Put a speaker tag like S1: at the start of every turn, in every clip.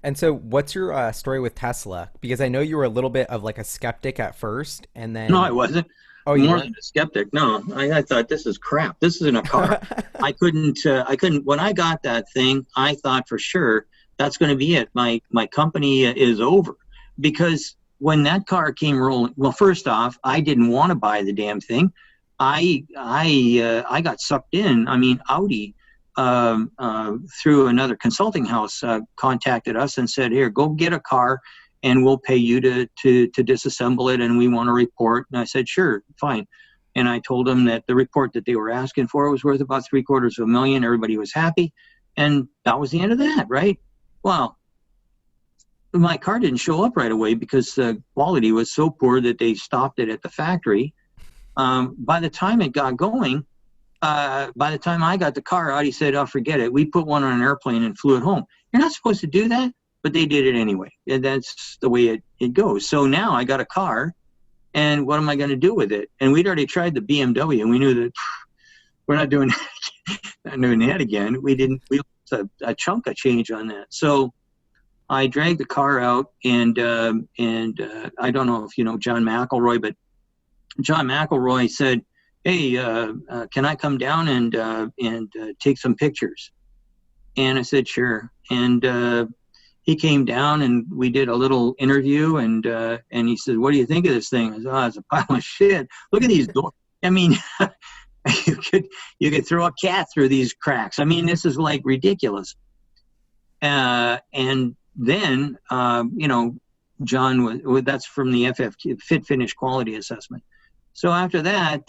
S1: And so, what's your story with Tesla? Because I know you were a little bit of like a skeptic at first, and
S2: No, I
S1: then,
S2: wasn't.
S1: oh, you
S2: More
S1: weren't?
S2: than a skeptic. No, I thought this is crap. This isn't a car. I couldn't, when I got that thing, I thought for sure that's going to be it. My company is over because when that car came rolling, well, first off, I didn't want to buy the damn thing. I got sucked in. I mean, Audi, through another consulting house, contacted us and said, "Here, go get a car, and we'll pay you to disassemble it, and we want a report." And I said, "Sure, fine." And I told them that the report that they were asking for was worth about $750,000. Everybody was happy, and that was the end of that, right? Well, my car didn't show up right away because the quality was so poor that they stopped it at the factory. By the time it got going, by the time I got the car, Audi said, "Oh, forget it. We put one on an airplane and flew it home." You're not supposed to do that, but they did it anyway. And that's the way it goes. So now I got a car, and what am I going to do with it? And we'd already tried the BMW, and we knew that we're not doing not doing that again. We lost a chunk of change on that. So I dragged the car out, and I don't know if you know John McElroy, but John McElroy said, "Hey, can I come down and take some pictures?" And I said, "Sure." And he came down, and we did a little interview, and he said, "What do you think of this thing?" I said, "Oh, it's a pile of shit. Look at these doors. I mean, you could throw a cat through these cracks. I mean, this is like ridiculous." And then, John was that's from the Fit Finish Quality Assessment. So after that,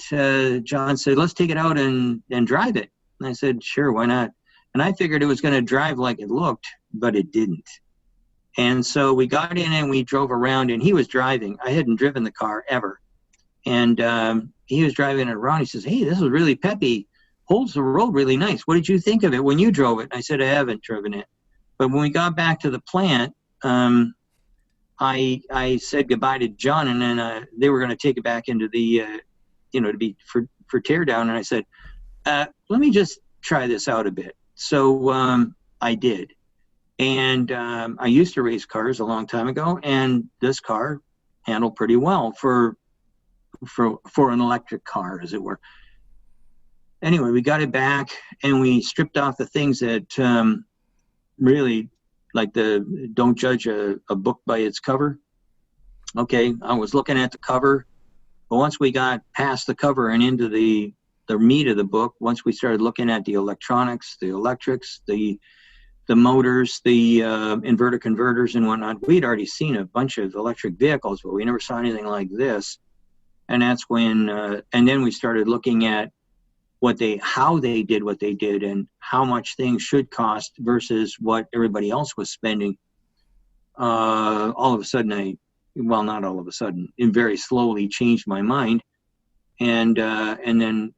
S2: John said, "Let's take it out and drive it." And I said, "Sure, why not?" And I figured it was going to drive like it looked, but it didn't. And so we got in and we drove around, and he was driving. I hadn't driven the car ever. And he was driving it around. He says, "Hey, this is really peppy. Holds the road really nice. What did you think of it when you drove it?" And I said, "I haven't driven it." But when we got back to the plant, I said goodbye to John, and then they were going to take it back into the, to be for tear down. And I said, "Let me just try this out a bit." So I did. And I used to race cars a long time ago, and this car handled pretty well for an electric car, as it were. Anyway, we got it back, and we stripped off the things that really, like the don't judge a book by its cover. Okay, I was looking at the cover, but once we got past the cover and into the meat of the book, once we started looking at the electronics, the electrics, the motors, the inverter converters and whatnot, we'd already seen a bunch of electric vehicles, but we never saw anything like this. And that's when, and then we started looking at how they did what they did, and how much things should cost versus what everybody else was spending. All of a sudden, not all of a sudden, it very slowly changed my mind. And then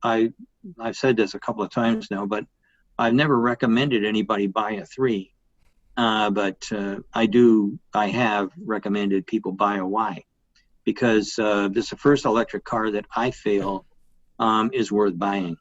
S2: I've said this a couple of times now, but I've never recommended anybody buy a 3. But I have recommended people buy a Y, because this is the first electric car that I feel is worth buying.